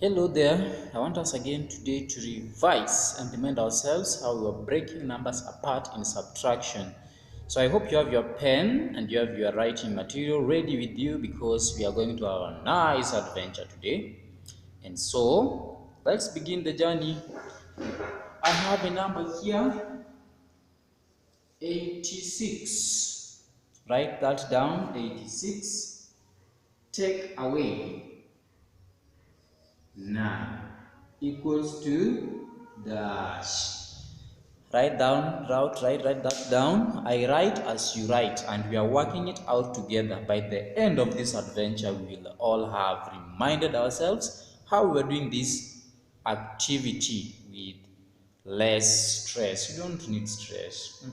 Hello there. I want us again today to revise and remind ourselves how we are breaking numbers apart in subtraction. So I hope you have your pen and you have your writing material ready with you because we are going to have a nice adventure today. And so let's begin the journey. I have a number here, 86. Write that down, 86. Take away 9 equals to dash. Write that down. I write as you write, and we are working it out together. By the end of this adventure, we will all have reminded ourselves how we are doing this activity with less stress. You don't need stress.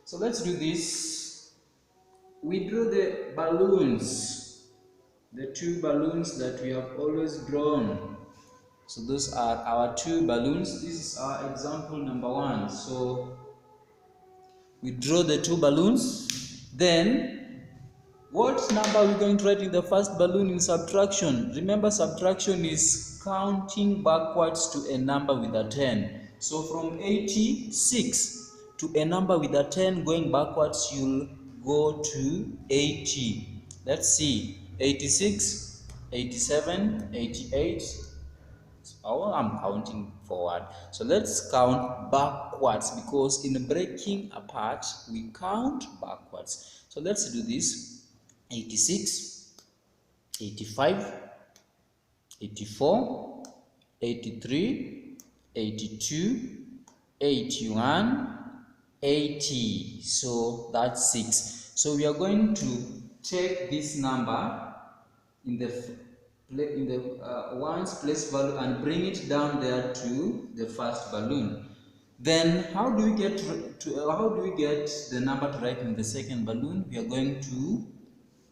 So let's do this. We draw the balloons, the two balloons that we have always drawn. So those are our two balloons. This is our example number 1. So we draw the two balloons. Then what number are we going to write in the first balloon in subtraction? Remember, subtraction is counting backwards to a number with a 10. So from 86 to a number with a 10 going backwards, you'll go to 80. Let's see. 86, 87, 88. Oh, I'm counting forward. So let's count backwards because in breaking apart, we count backwards. So let's do this. 86, 85, 84, 83, 82, 81, 80. So that's 6. So we are going to take this number in the ones place value and bring it down there to the first balloon. Then how do we get the number to write in the second balloon? We are going to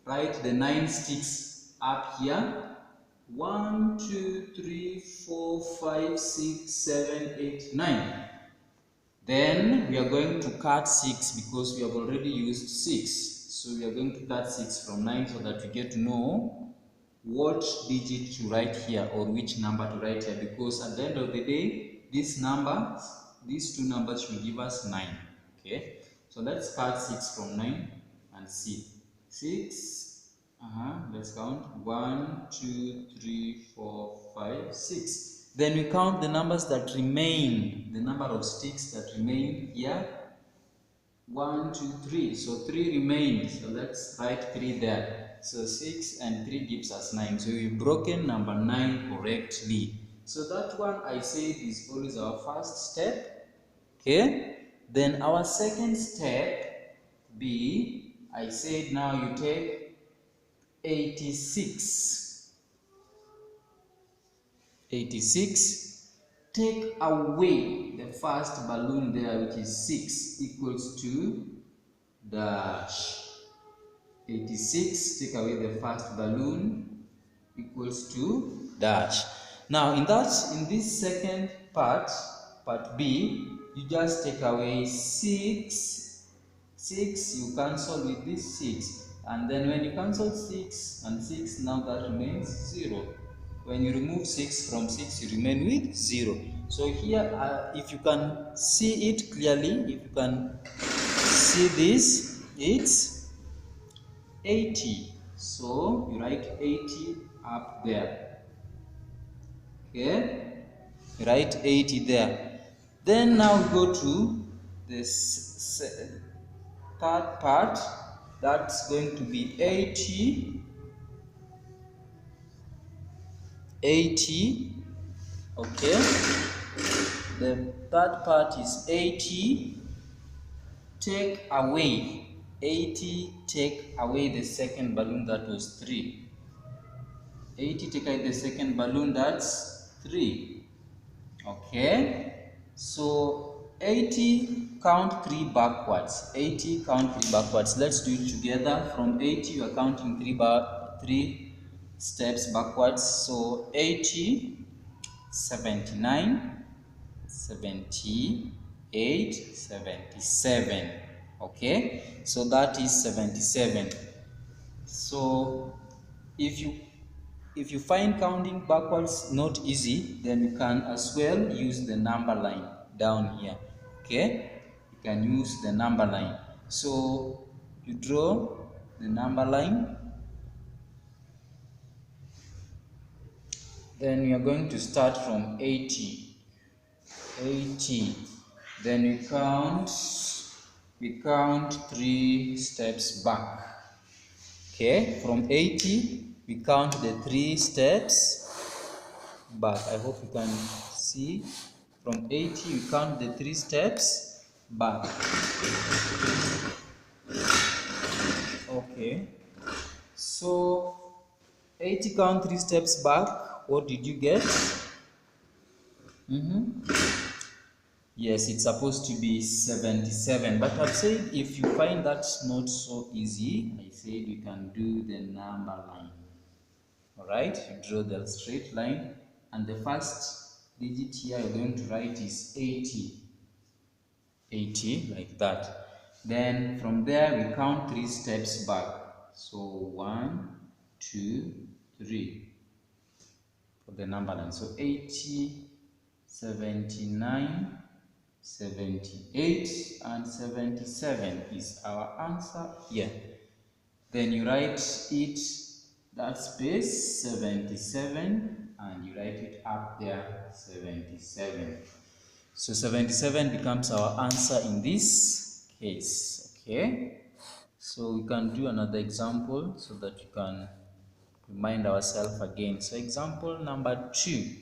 write the 9 sticks up here. 1, 2, 3, 4, 5, 6, 7, 8, 9. Then we are going to cut 6 because we have already used 6. So we are going to cut 6 from 9 so that we get to know what digit to write here or which number to write here, because at the end of the day these two numbers will give us 9. Okay, so let's cut 6 from 9 and see. 6, let's count 1, 2, 3, 4, 5, 6. Then we count the numbers that remain, the number of sticks that remain here. 1, 2, 3. So 3 remains. So let's write 3 there. So 6 and 3 gives us 9. So we've broken number 9 correctly. So that one I said is always our first step. Okay. Then our second step B, I said now you take 86. 86. Take away the first balloon there, which is 6, equals to dash. 86, take away the first balloon, equals to dash. Now in this second part B, you just take away 6. 6, you cancel with this 6, and then when you cancel 6 and 6, now that remains 0. When you remove 6 from 6, you remain with 0. So here, if you can see it clearly, if you can see this, it's 80. So you write 80 up there. Okay, you write 80 there. Then now we go to this third part. That's going to be 80. Okay, the third part is 80. Take away 80, take away the second balloon, that was 3. 80, take away the second balloon, that's 3. Okay, so 80, count 3 backwards. 80, count 3 backwards. Let's do it together. From 80, you are counting 3 steps backwards. So 80, 79, 78, 77. Okay, so that is 77. So if you if you find counting backwards not easy, then you can as well use the number line down here. Okay, you can use the number line. So you draw the number line, then we are going to start from 80. Then we count 3 steps back. Okay, from 80 we count the 3 steps back. I hope you can see. From 80 we count the 3 steps back. Okay, so 80 count 3 steps back. What did you get? Yes, it's supposed to be 77, but I've said if you find that not so easy, I said you can do the number line. Alright, you draw the straight line, and the first digit here you're going to write is 80. 80, like that. Then from there we count 3 steps back. So 1, 2, 3 for the number line. So 80, 79, 78 and 77 is our answer here. Then you write it, that space 77, and you write it up there 77. So 77 becomes our answer in this case. Okay, so we can do another example so that you can remind ourselves again. So example number 2,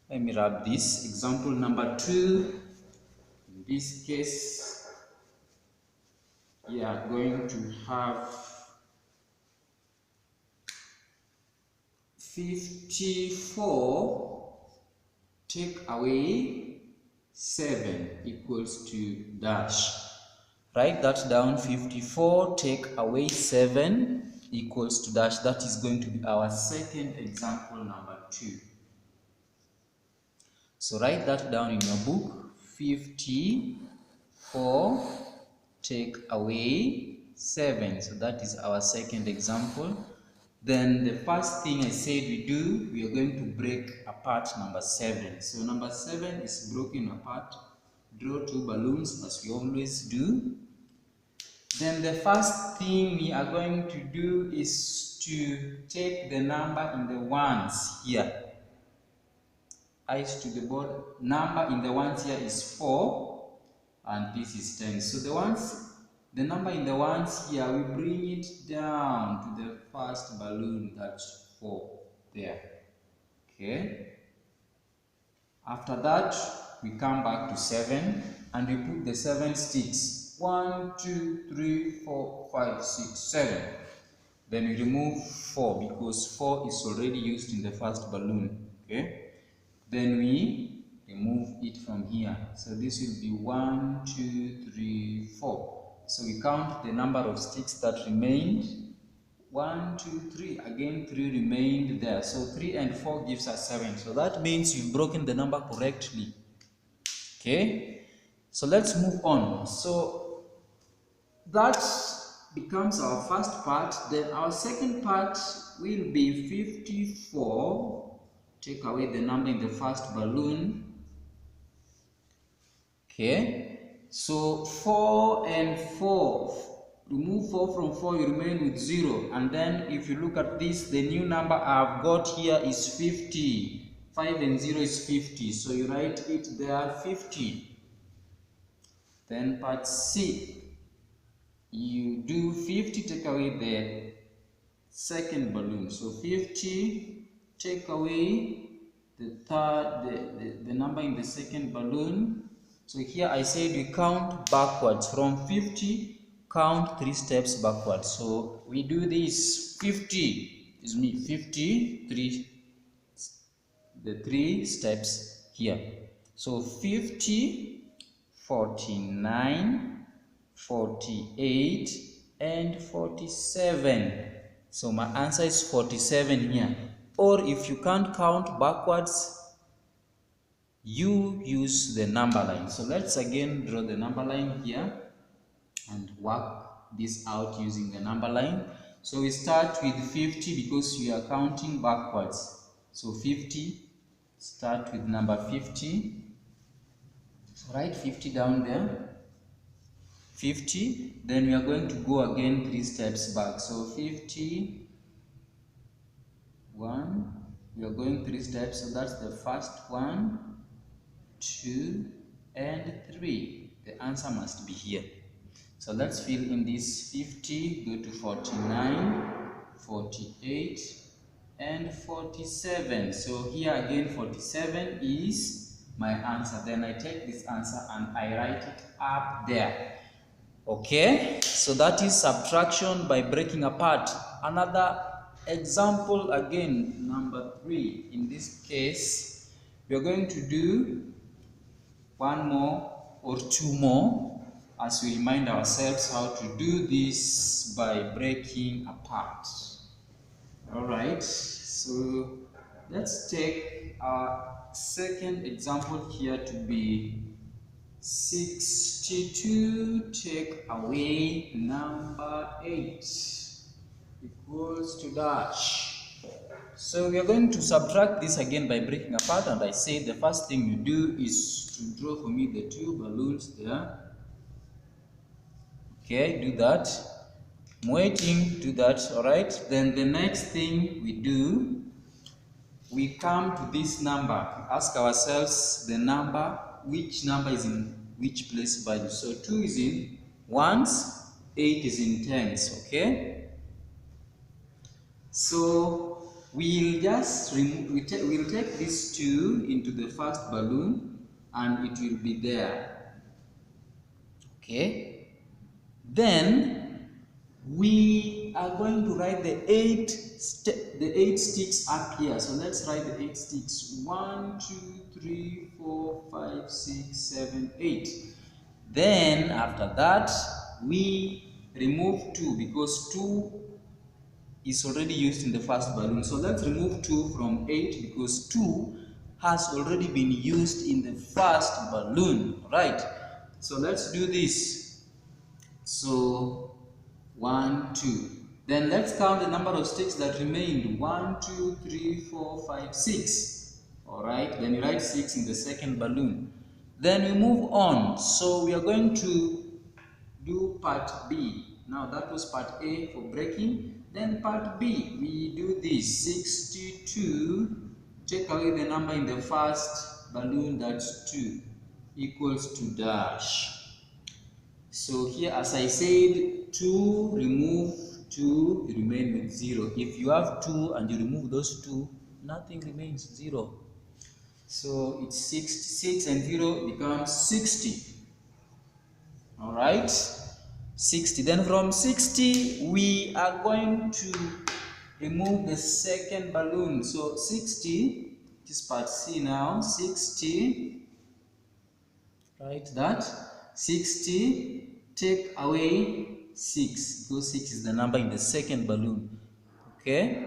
let me wrap this. Example number 2, in this case we are going to have 54 take away 7 equals to dash. Write that down. 54 take away 7 equals to dash. That is going to be our second example number 2. So write that down in your book. 54 take away 7. So that is our second example. Then the first thing I said we do, we are going to break apart number 7. So number 7 is broken apart. Draw 2 balloons as we always do. Then the first thing we are going to do is to take the number in the ones here. Eyes to the board. Number in the ones here is 4 and this is 10. So the number in the ones here, we bring it down to the first balloon, that's 4 there. Okay. After that, we come back to 7 and we put the 7 sticks. 1, 2, 3, 4, 5, 6, 7. Then we remove 4 because 4 is already used in the first balloon. Okay. Then we remove it from here. So this will be 1, 2, 3, 4. So we count the number of sticks that remained. 1, 2, 3. Again 3 remained there. So 3 and 4 gives us 7. So that means you've broken the number correctly. Okay. So let's move on. So that becomes our first part. Then our second part will be 54. Take away the number in the first balloon. Okay. So 4 and 4. Remove 4 from 4, you remain with 0. And then if you look at this, the new number I've got here is 50. 5 and 0 is 50. So you write it there 50. Then part C. You do 50, take away the second balloon. So 50, take away the number in the second balloon. So here I said we count backwards. From 50, count 3 steps backwards. So we do this 50, is me 50, the 3 steps here. So 50, 49, 48 and 47. So my answer is 47 here. Or if you can't count backwards, you use the number line. So let's again draw the number line here and work this out using the number line. So we start with 50 because we are counting backwards. So 50, start with number 50. Write 50 down there. 50, then we are going to go again 3 steps back. So 50, 1, we are going 3 steps. So that's the first 1, 2, and 3. The answer must be here. So let's fill in this 50, go to 49, 48, and 47. So here again 47 is my answer. Then I take this answer and I write it up there. Okay, so that is subtraction by breaking apart. Another example again, number 3. In this case, we are going to do one more or 2 more as we remind ourselves how to do this by breaking apart. Alright, so let's take our second example here to be 62 take away number 8 equals to dash. So we are going to subtract this again by breaking apart, and I say the first thing you do is to draw for me the 2 balloons there. Okay, do that. I'm waiting to do that, alright? Then the next thing we do, we come to this number. We ask ourselves the number, which number is in which place value. So 2 is in ones, 8 is in tens, okay? So we'll just we'll take this 2 into the first balloon and it will be there. Okay? Then we are going to write the 8 sticks up here. So let's write the 8 sticks. 1, 2, 3, 4, 5, 6, 7, 8. Then after that we remove 2 because 2 is already used in the first balloon. So let's remove 2 from 8 because 2 has already been used in the first balloon. Right? So let's do this. So 1, 2. Then let's count the number of sticks that remained. 1, 2, 3, 4, 5, 6. Alright, then you write 6 in the second balloon. Then we move on. So we are going to do part B. Now that was part A for breaking. Then part B, we do this. 62. Take away the number in the first balloon, that's 2, equals to dash. So here, as I said, 2 remove 2, you remain with 0. If you have 2 and you remove those 2, nothing remains, 0. So it's 66 and 0 becomes 60. Alright, 60. Then from 60, we are going to remove the second balloon. So 60, this part C now, 60, right, that. 60, take away 6 because 6 is the number in the second balloon. Okay,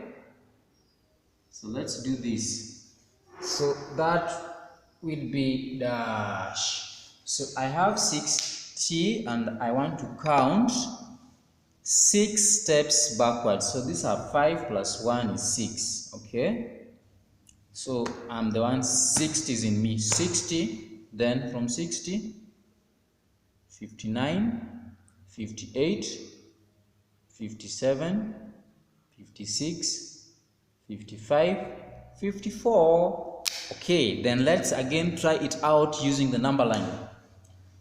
so let's do this. So that will be dash. So I have 60 and I want to count 6 steps backwards. So these are 5 plus 1 is 6. Okay, so I'm the one, 60 is in me. 60, then from 60, 59, 58, 57, 56, 55, 54. Okay, then let's again try it out using the number line.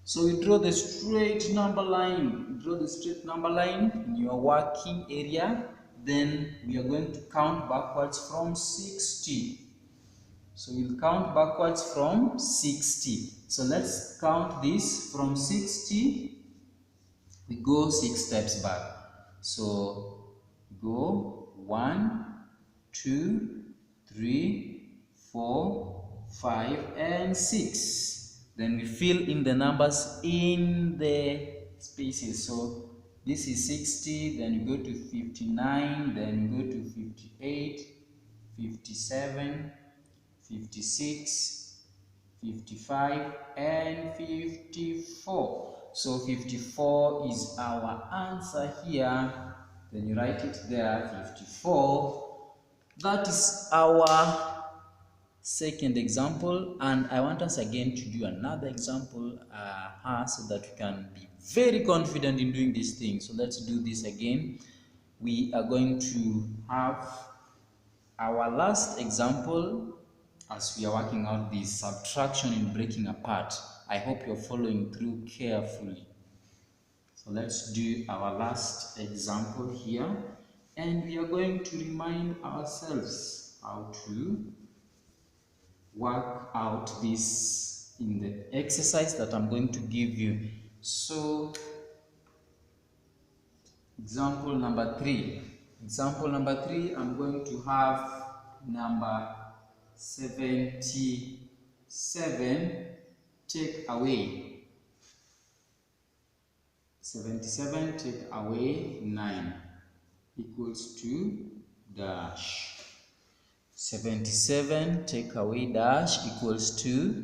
So you draw the straight number line. Draw the straight number line in your working area. Then we are going to count backwards from 60. So we'll count backwards from 60. So let's count this from 60. We go 6 steps back. So go 1, 2, 3, 4, 5, and 6. Then we fill in the numbers in the spaces. So this is 60, then you go to 59, then you go to 58, 57, 56, 55, and 54. So 54 is our answer here. then you write it there, 54. That is our second example, and I want us again to do another example so that we can be very confident in doing this thing. So let's do this again. We are going to have our last example as we are working out this subtraction in breaking apart. I hope you're following through carefully. So let's do our last example here, and we are going to remind ourselves how to work out this in the exercise that I'm going to give you. So example number 3. Example number 3, I'm going to have number 77 take away 77 take away 9 equals to dash. 77 take away dash equals to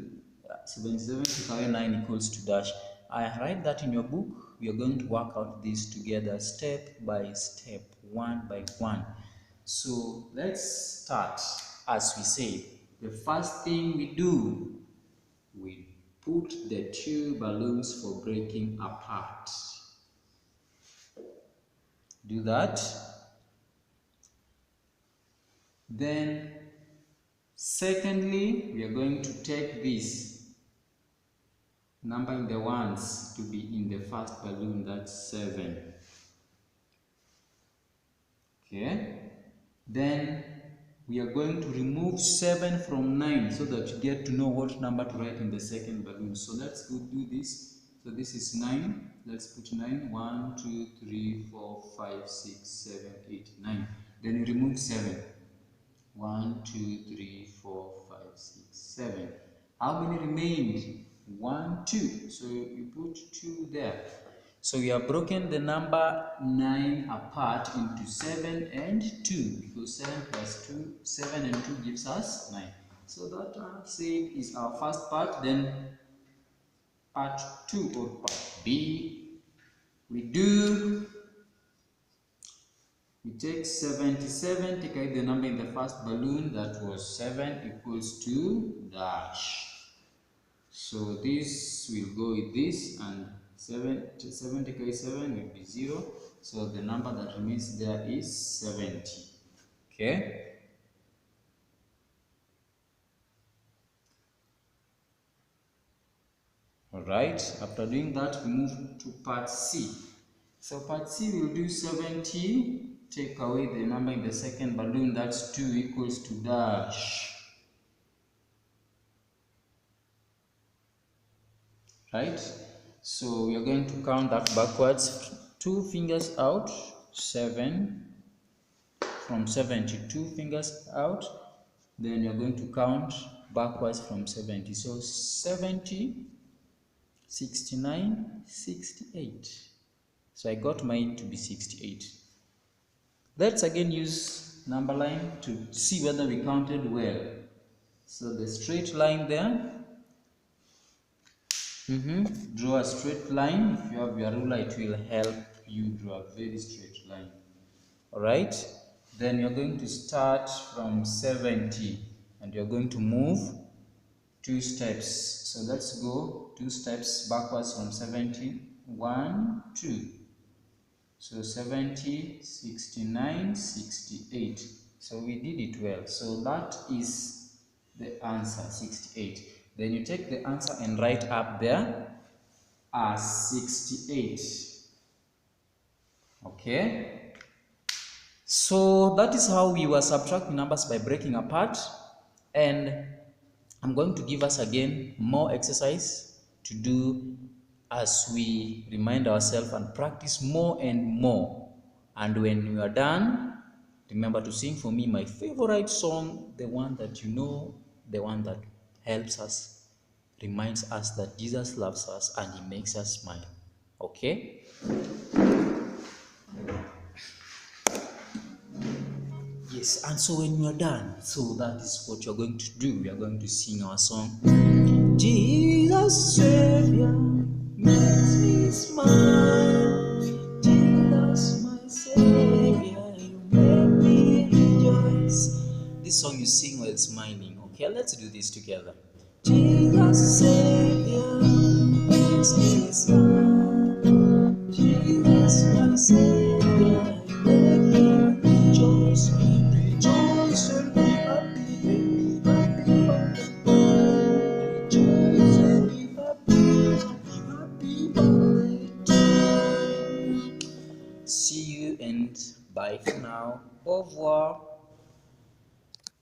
77 take away 9 equals to dash. I write that in your book. We are going to work out this together step by step, one by one. So let's start. As we say, the first thing we do, we put the two balloons for breaking apart. Do that. Then secondly, we are going to take this number in the ones to be in the first balloon, that's 7. Okay. Then we are going to remove 7 from 9 so that you get to know what number to write in the second balloon. So let's go do this. So this is 9. Let's put 9. 1, 2, 3, 4, 5, 6, 7, 8, 9. Then you remove 7. 1, 2, 3, 4, 5, 6, 7. How many remained? 1, 2. So you put 2 there. So we have broken the number 9 apart into 7 and 2, because 7 plus 2, 7 and 2 gives us 9. So that is our first part. Then part 2 or part B, we take 77, take out the number in the first balloon, that was 7, equals to dash. So this will go with this, and 7 take away 7 will be 0. So the number that remains there is 70. Okay. Alright, after doing that, we move to part C. So part C will do 70, take away the number in the second balloon, that's 2, equals to dash. Right? So we are going to count that backwards. 2 fingers out, 7. From 70, 2 fingers out. Then you're going to count backwards from 70. So 70, 69, 68. So I got mine to be 68. Let's again use number line to see whether we counted well. So the straight line there. Draw a straight line. If you have your ruler, it will help you draw a very straight line. Alright. Then you're going to start from 70 and you're going to move 2 steps. So let's go 2 steps backwards from 70. 1, 2. So 70, 69, 68. So we did it well. So that is the answer, 68. Then you take the answer and write up there as 68. Okay. So that is how we were subtracting numbers by breaking apart. And I'm going to give us again more exercise to do as we remind ourselves and practice more and more. And when we are done, remember to sing for me my favorite song, the one that you know, the one that helps us, reminds us that Jesus loves us and he makes us smile. Okay? Yes, and so when you are done, so that is what you're going to do. We are going to sing our song. Jesus Savior makes me smile. Jesus my Savior song you sing while smiling. Okay, let's do this together. Jesus Savior, Jesus Lord, Jesus my Savior, make me rejoice, rejoice and be happy, rejoice and be happy birthday. See you and bye for now. Au revoir.